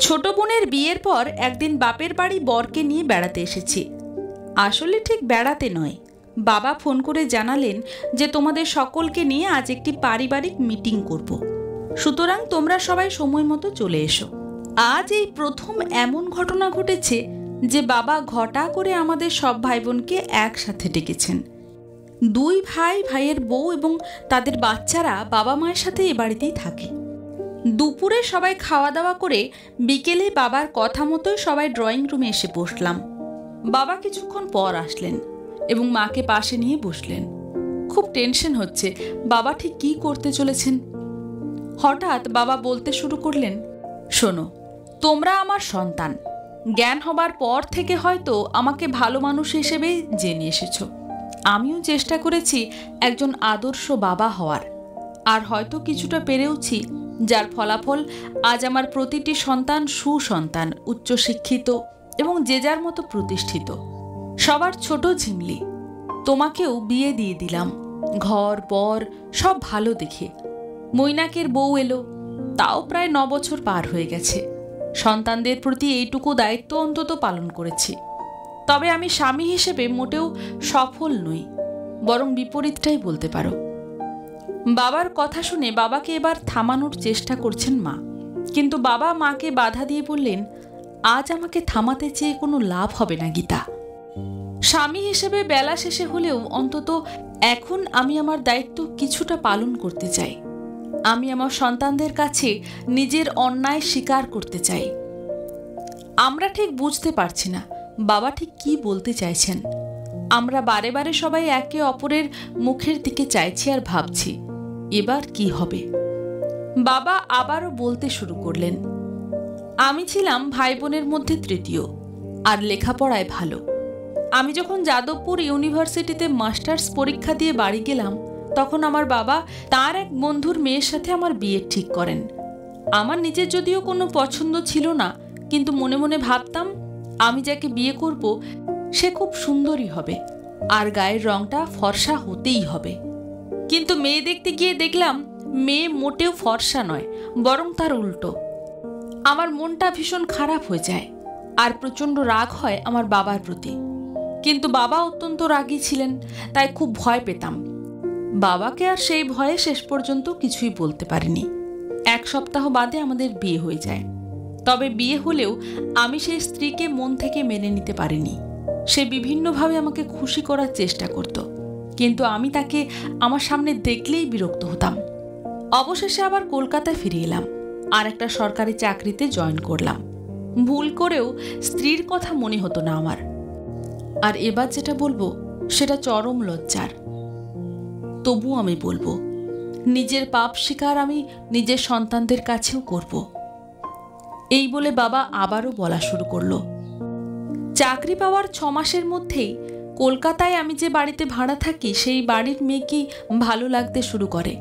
ছোট বোনের বিয়ের পর একদিন বাপের বাড়ি বরকে নিয়ে বেড়াতে এসেছি। আসলে ঠিক বেড়াতে নয়, বাবা ফোন করে জানালেন যে তোমাদের সকলকে নিয়ে আজ একটি পারিবারিক মিটিং করব, সুতরাং তোমরা সবাই সময় মতো চলে এসো। আজ এই প্রথম এমন ঘটনা ঘটেছে যে বাবা ঘটা করে আমাদের সব ভাই বোনকে একসাথে ডেকেছেন। দুই ভাই, ভাইয়ের বউ এবং তাদের বাচ্চারা বাবা মায়ের সাথে এ বাড়িতেই থাকে। দুপুরে সবাই খাওয়া দাওয়া করে বিকেলে বাবার কথা মতোই সবাই ড্রয়িং রুমে এসে বসলাম। বাবা কিছুক্ষণ পর আসলেন এবং মাকে পাশে নিয়ে বসলেন। খুব টেনশন হচ্ছে বাবা ঠিক কী করতে চলেছেন। হঠাৎ বাবা বলতে শুরু করলেন, শোনো, তোমরা আমার সন্তান। জ্ঞান হবার পর থেকে হয়তো আমাকে ভালো মানুষ হিসেবে জেনে এসেছো। আমিও চেষ্টা করেছি একজন আদর্শ বাবা হওয়ার, আর হয়তো কিছুটা পেরেওছি, যার ফলাফল আজ আমার প্রতিটি সন্তান সুসন্তান, উচ্চশিক্ষিত এবং যে যার মতো প্রতিষ্ঠিত। সবার ছোট ঝিমলি। তোমাকেও বিয়ে দিয়ে দিলাম, ঘর বর সব ভালো দেখে। মৈনাকের বউ এলো, তাও প্রায় 9 বছর পার হয়ে গেছে। সন্তানদের প্রতি এইটুকু দায়িত্ব অন্তত পালন করেছি। তবে আমি স্বামী হিসেবে মোটেও সফল নই, বরং বিপরীতটাই বলতে পারো। বাবার কথা শুনে বাবাকে এবার থামানোর চেষ্টা করছেন মা, কিন্তু বাবা মাকে বাধা দিয়ে বললেন, আজ আমাকে থামাতে চেয়ে কোনো লাভ হবে না গীতা। স্বামী হিসেবে বেলা শেষে হলেও অন্তত এখন আমি আমার দায়িত্ব কিছুটা পালন করতে চাই। আমি আমার সন্তানদের কাছে নিজের অন্যায় স্বীকার করতে চাই। আমরা ঠিক বুঝতে পারছি না বাবা ঠিক কি বলতে চাইছেন। আমরা বারে বারে সবাই একে অপরের মুখের দিকে চাইছি আর ভাবছি এবার কি হবে। বাবা আবারও বলতে শুরু করলেন, আমি ছিলাম ভাই বোনের মধ্যে তৃতীয়, আর লেখাপড়ায় ভালো। আমি যখন যাদবপুর ইউনিভার্সিটিতে মাস্টার্স পরীক্ষা দিয়ে বাড়ি গেলাম, তখন আমার বাবা তার এক বন্ধুর মেয়ের সাথে আমার বিয়ে ঠিক করেন। আমার নিজের যদিও কোনো পছন্দ ছিল না, কিন্তু মনে মনে ভাবতাম আমি যাকে বিয়ে করব সে খুব সুন্দরী হবে আর গায়ের রংটা ফর্সা হতেই হবে। কিন্তু মেয়ে দেখতে গিয়ে দেখলাম মেয়ে মোটেও ফর্সা নয়, বরং তার উল্টো। আমার মনটা ভীষণ খারাপ হয়ে যায় আর প্রচণ্ড রাগ হয় আমার বাবার প্রতি। কিন্তু বাবা অত্যন্ত রাগী ছিলেন, তাই খুব ভয় পেতাম। বাবাকে আর সেই ভয়ে শেষ পর্যন্ত কিছুই বলতে পারিনি। 1 সপ্তাহ বাদে আমাদের বিয়ে হয়ে যায়। তবে বিয়ে হলেও আমি সেই স্ত্রীকে মন থেকে মেনে নিতে পারিনি। সে বিভিন্নভাবে আমাকে খুশি করার চেষ্টা করত, কিন্তু আমি তাকে আমার সামনে দেখলেই বিরক্ত হতাম। অবশেষে আবার কলকাতায় ফিরে এলাম আর একটা সরকারি চাকরিতে জয়েন করলাম। ভুল করেও স্ত্রীর কথা মনে হতো না আমার। আর এবার যেটা বলবো সেটা চরম লজ্জার, তবু আমি বলবো, নিজের পাপ স্বীকার আমি নিজের সন্তানদের কাছেও করব। এই বলে বাবা আবারও বলা শুরু করলো, চাকরি পাওয়ার 6 মাসের মধ্যেই কলকাতায় আমি যে বাড়িতে ভাড়া থাকি সেই বাড়ির মেয়েকে ভালো লাগতে শুরু করে,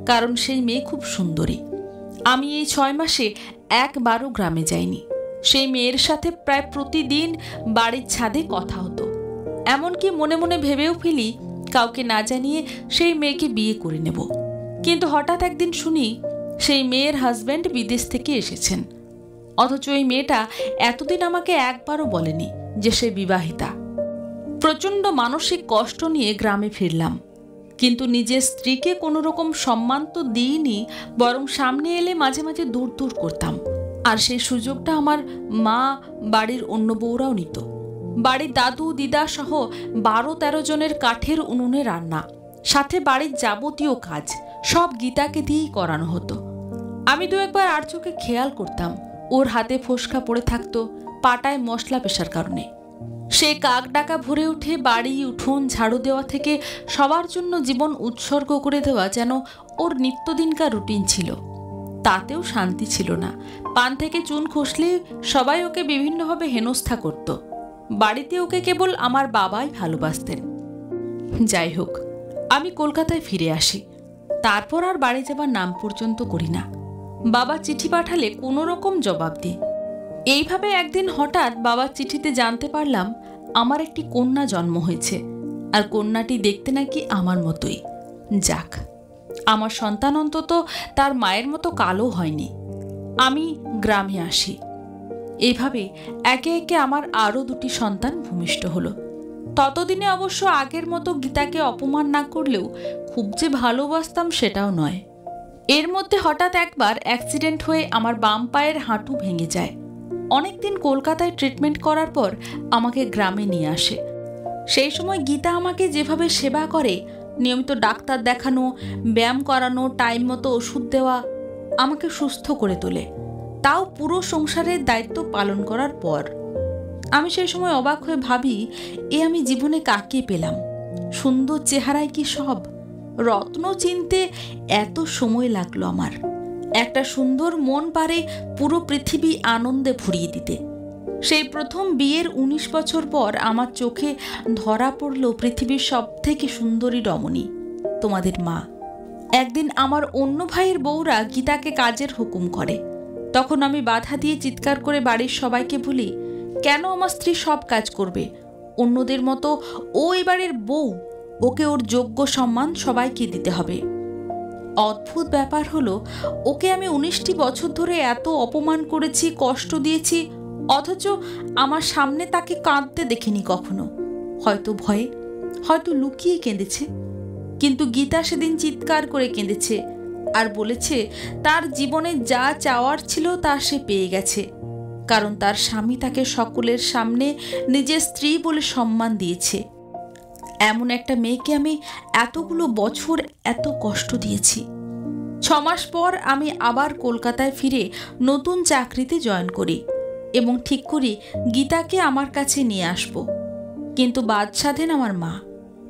কারণ সেই মেয়ে খুব সুন্দরী। আমি এই 6 মাসে একবারও গ্রামে যাইনি। সেই মেয়ের সাথে প্রায় প্রতিদিন বাড়ির ছাদে কথা হতো। এমনকি মনে মনে ভেবেও ফেলি কাউকে না জানিয়ে সেই মেয়েকে বিয়ে করে নেব। কিন্তু হঠাৎ একদিন শুনি সেই মেয়ের হাজব্যান্ড বিদেশ থেকে এসেছেন, অথচ এই মেয়েটা এতদিন আমাকে একবারও বলেনি যে সে বিবাহিতা। প্রচণ্ড মানসিক কষ্ট নিয়ে গ্রামে ফিরলাম, কিন্তু নিজের স্ত্রীকে কোনো রকম সম্মান তো দিইনি, বরং সামনে এলে মাঝে মাঝে দূর দূর করতাম। আর সেই সুযোগটা আমার মা, বাড়ির অন্য বউরাও নিত। বাড়ির দাদু দিদা সহ 12-13 জনের কাঠের উনুনে রান্না, সাথে বাড়ির যাবতীয় কাজ সব গীতাকে দিয়েই করানো হতো। আমি 2-1 আর চোখে খেয়াল করতাম ওর হাতে ফোসকা পড়ে থাকতো পাটায় মশলা পেশার কারণে। সে কাক ডাকা ভরে উঠে বাড়ি উঠোন ঝাড়ু দেওয়া থেকে সবার জন্য জীবন উৎসর্গ করে দেওয়া যেন ওর নিত্যদিনকার রুটিন ছিল। তাতেও শান্তি ছিল না। পান থেকে চুন খসলে সবাই ওকে বিভিন্নভাবে হেনস্থা করত। বাড়িতে ওকে কেবল আমার বাবাই ভালোবাসতেন। যাই হোক, আমি কলকাতায় ফিরে আসি। তারপর আর বাড়ি যাবার নাম পর্যন্ত করি না। বাবা চিঠি পাঠালে কোনো রকম জবাব দিই। এইভাবে একদিন হঠাৎ বাবার চিঠিতে জানতে পারলাম আমার একটি কন্যা জন্ম হয়েছে, আর কন্যাটি দেখতে নাকি আমার মতোই। যাক, আমার সন্তান অন্তত তার মায়ের মতো কালো হয়নি। আমি গ্রামে আসি। এইভাবে একে একে আমার আরও 2টি সন্তান ভূমিষ্ঠ হলো। ততদিনে অবশ্য আগের মতো গীতাকে অপমান না করলেও খুব যে ভালোবাসতাম সেটাও নয়। এর মধ্যে হঠাৎ একবার অ্যাক্সিডেন্ট হয়ে আমার বাম পায়ের হাঁটু ভেঙে যায়। অনেকদিন কলকাতায় ট্রিটমেন্ট করার পর আমাকে গ্রামে নিয়ে আসে। সেই সময় গীতা আমাকে যেভাবে সেবা করে, নিয়মিত ডাক্তার দেখানো, ব্যায়াম করানো, টাইম মতো ওষুধ দেওয়া, আমাকে সুস্থ করে তোলে, তাও পুরো সংসারের দায়িত্ব পালন করার পর। আমি সেই সময় অবাক হয়ে ভাবি, আমি জীবনে কাকে পেলাম? সুন্দর চেহারায় কি সব? রত্ন চিনতে এত সময় লাগলো আমার। একটা সুন্দর মন পারে পুরো পৃথিবী আনন্দে ভরিয়ে দিতে। সেই প্রথম বিয়ের 19 বছর পর আমার চোখে ধরা পড়ল পৃথিবীর সবথেকে সুন্দরী রমণী, তোমাদের মা। একদিন আমার অন্য ভাইয়ের বউরা গীতাকে কাজের হুকুম করে। তখন আমি বাধা দিয়ে চিৎকার করে বাড়ির সবাইকে বলি, কেন আমার স্ত্রী সব কাজ করবে? অন্যদের মতো ও এবারের বউ, ওকে ওর যোগ্য সম্মান সবাইকে দিতে হবে। অদ্ভুত ব্যাপার হলো, ওকে আমি 19টি বছর ধরে এত অপমান করেছি, কষ্ট দিয়েছি, অথচ আমার সামনে তাকে কাঁদতে দেখিনি কখনো। হয়তো ভয়ে, হয়তো লুকিয়ে কেঁদেছে, কিন্তু গীতা সেদিন চিৎকার করে কেঁদেছে আর বলেছে তার জীবনে যা চাওয়ার ছিল তা সে পেয়ে গেছে, কারণ তার স্বামী তাকে সকলের সামনে নিজের স্ত্রী বলে সম্মান দিয়েছে। এমন একটা মেয়েকে আমি এতগুলো বছর এত কষ্ট দিয়েছি। 6 মাস পর আমি আবার কলকাতায় ফিরে নতুন চাকরিতে জয়েন করি এবং ঠিক করি গীতাকে আমার কাছে নিয়ে আসব। কিন্তু বাদশা দেন আমার মা,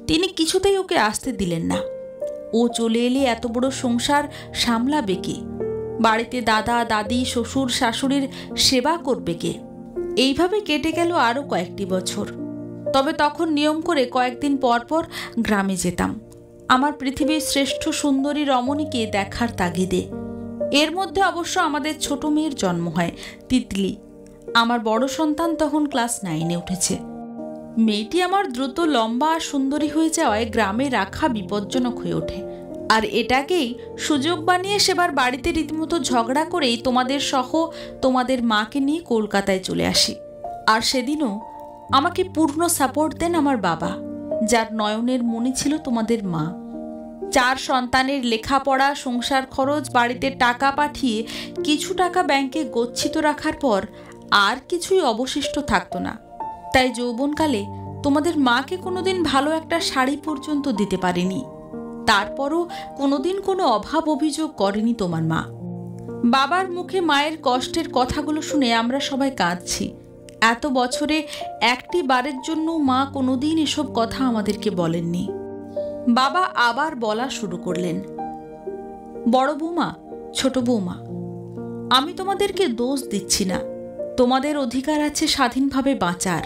তিনি কিছুতেই ওকে আসতে দিলেন না। ও চলে এলে এত বড় সংসার সামলাবে কে? বাড়িতে দাদা দাদি শ্বশুর শাশুড়ির সেবা করবে কে? এইভাবে কেটে গেল আরও কয়েকটি বছর। তবে তখন নিয়ম করে কয়েকদিন পর পর গ্রামে যেতাম, আমার পৃথিবীর শ্রেষ্ঠ সুন্দরী রমণীকে দেখার তাগিদে। এর মধ্যে অবশ্য আমাদের ছোট মেয়ের জন্ম হয়, তিতলি। আমার বড় সন্তান তখন ক্লাস 9-এ উঠেছে। মেয়েটি আমার দ্রুত লম্বা আর সুন্দরী হয়ে যাওয়ায় গ্রামে রাখা বিপজ্জনক হয়ে ওঠে। আর এটাকেই সুযোগ বানিয়ে সেবার বাড়িতে রীতিমতো ঝগড়া করেই তোমাদের সহ তোমাদের মাকে নিয়ে কলকাতায় চলে আসি। আর সেদিনও আমাকে পূর্ণ সাপোর্ট দেন আমার বাবা, যার নয়নের মণি ছিল তোমাদের মা। 4 সন্তানের লেখাপড়া, সংসার খরচ, বাড়িতে টাকা পাঠিয়ে কিছু টাকা ব্যাংকে গচ্ছিত রাখার পর আর কিছুই অবশিষ্ট থাকতো না। তাই যৌবনকালে তোমাদের মাকে কোনোদিন ভালো একটা শাড়ি পর্যন্ত দিতে পারেনি। তারপরও কোনোদিন কোনো অভাব অভিযোগ করেনি তোমার মা। বাবার মুখে মায়ের কষ্টের কথাগুলো শুনে আমরা সবাই কাঁদছি। এত বছরে একটি বারের জন্য মা কোনোদিন এসব কথা আমাদেরকে বলেননি। বাবা আবার বলা শুরু করলেন, বড় বৌমা, ছোট বৌমা, আমি তোমাদেরকে দোষ দিচ্ছি না। তোমাদের অধিকার আছে স্বাধীনভাবে বাঁচার,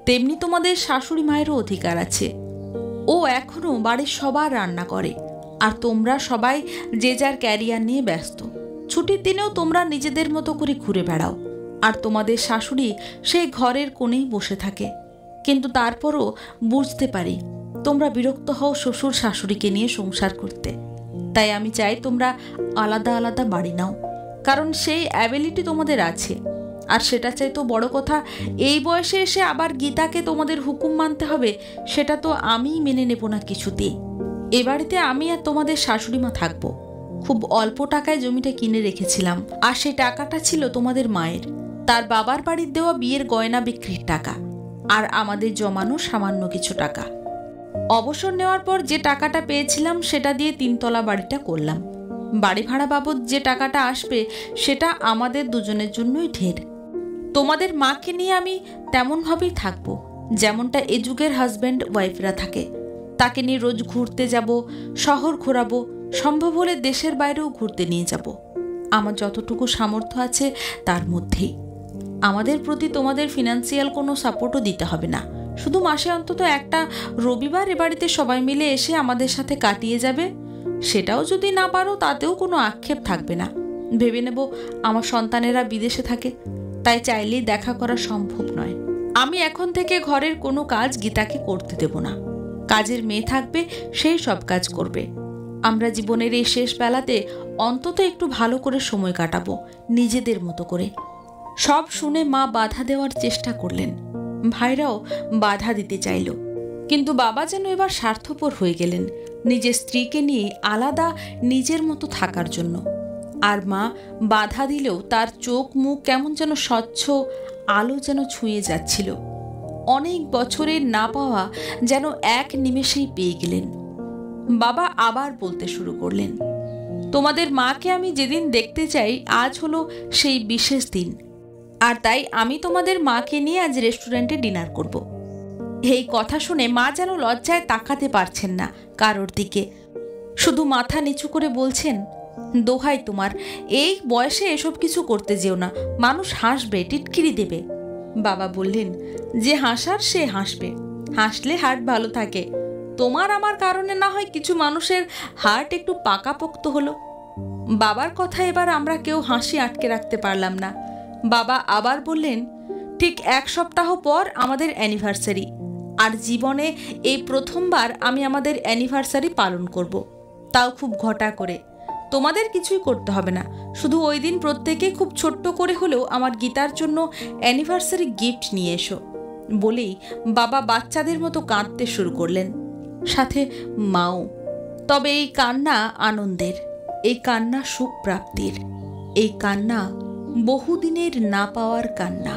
তেমনি তোমাদের শাশুড়ি মায়েরও অধিকার আছে। ও এখনও বাড়ির সবার রান্না করে, আর তোমরা সবাই যে যার ক্যারিয়ার নিয়ে ব্যস্ত। ছুটির দিনেও তোমরা নিজেদের মতো করে ঘুরে বেড়াও, আর তোমাদের শাশুড়ি সেই ঘরের কোণেই বসে থাকে। কিন্তু তারপরও বুঝতে পারি তোমরা বিরক্ত হও শ্বশুর শাশুড়িকে নিয়ে সংসার করতে। তাই আমি চাই তোমরা আলাদা আলাদা বাড়ি নাও, কারণ সেই অ্যাবিলিটি তোমাদের আছে। আর সেটা চাই তো বড় কথা, এই বয়সে এসে আবার গীতাকে তোমাদের হুকুম মানতে হবে, সেটা তো আমিই মেনে নেব না কিছুতেই। এ বাড়িতে আমি আর তোমাদের শাশুড়ি মা থাকবো। খুব অল্প টাকায় জমিটা কিনে রেখেছিলাম, আর সেই টাকাটা ছিল তোমাদের মায়ের, তার বাবার বাড়ির দেওয়া বিয়ের গয়না বিক্রির টাকা, আর আমাদের জমানো সামান্য কিছু টাকা। অবসর নেওয়ার পর যে টাকাটা পেয়েছিলাম সেটা দিয়ে 3 তলা বাড়িটা করলাম। বাড়ি ভাড়া বাবদ যে টাকাটা আসবে সেটা আমাদের দুজনের জন্যই ঢের। তোমাদের মাকে নিয়ে আমি তেমনভাবেই থাকবো যেমনটা এ যুগের হাজব্যান্ড ওয়াইফরা থাকে। তাকে নিয়ে রোজ ঘুরতে যাব, শহর ঘোরাবো, সম্ভব হলে দেশের বাইরেও ঘুরতে নিয়ে যাব। আমার যতটুকু সামর্থ্য আছে তার মধ্যেই। আমাদের প্রতি তোমাদের ফিনান্সিয়াল কোনো সাপোর্টও দিতে হবে না, শুধু মাসে অন্তত একটা রবিবার এ বাড়িতে সবাই মিলে এসে আমাদের সাথে কাটিয়ে যাবে। সেটাও যদি না পারো তাতেও কোনো আক্ষেপ থাকবে না। ভেবে নেব আমার সন্তানেরা বিদেশে থাকে, তাই চাইলেই দেখা করা সম্ভব নয়। আমি এখন থেকে ঘরের কোনো কাজ গীতাকে করতে দেব না। কাজের মেয়ে থাকবে, সেই সব কাজ করবে। আমরা জীবনের এই শেষ বেলাতে অন্তত একটু ভালো করে সময় কাটাবো, নিজেদের মতো করে। সব শুনে মা বাধা দেওয়ার চেষ্টা করলেন, ভাইরাও বাধা দিতে চাইল, কিন্তু বাবা যেন এবার স্বার্থপর হয়ে গেলেন নিজের স্ত্রীকে নিয়ে আলাদা নিজের মতো থাকার জন্য। আর মা বাধা দিলেও তার চোখ মুখ কেমন যেন স্বচ্ছ আলো যেন ছুঁয়ে যাচ্ছিল। অনেক বছরের না পাওয়া যেন এক নিমেষেই পেয়ে গেলেন। বাবা আবার বলতে শুরু করলেন, তোমাদের মাকে আমি যেদিন দেখতে চাই আজ হলো সেই বিশেষ দিন, আর তাই আমি তোমাদের মাকে নিয়ে আজ রেস্টুরেন্টে ডিনার করব। এই কথা শুনে মা যেন লজ্জায় তাকাতে পারছেন না কারোর দিকে, শুধু মাথা নিচু করে বলছেন, দোহাই তোমার, এই বয়সে এসব কিছু করতে যেও না, মানুষ হাসবে, টিটকিরি দেবে। বাবা বললেন, যে হাসার সে হাসবে, হাসলে হার্ট ভালো থাকে। তোমার আমার কারণে না হয় কিছু মানুষের হার্ট একটু পাকাপোক্ত হলো। বাবার কথা এবার আমরা কেউ হাসি আটকে রাখতে পারলাম না। বাবা আবার বললেন, ঠিক 1 সপ্তাহ পর আমাদের অ্যানিভার্সারি, আর জীবনে এই প্রথমবার আমি আমাদের অ্যানিভার্সারি পালন করব, তাও খুব ঘটা করে। তোমাদের কিছুই করতে হবে না, শুধু ওই দিন প্রত্যেকে খুব ছোট্ট করে হলেও আমার গীতার জন্য অ্যানিভার্সারি গিফট নিয়ে এসো। বলেই বাবা বাচ্চাদের মতো কাঁদতে শুরু করলেন, সাথে মাও। তবে এই কান্না আনন্দের, এই কান্না সুখ প্রাপ্তির, এই কান্না বহুদিনের না পাওয়ার কান্না।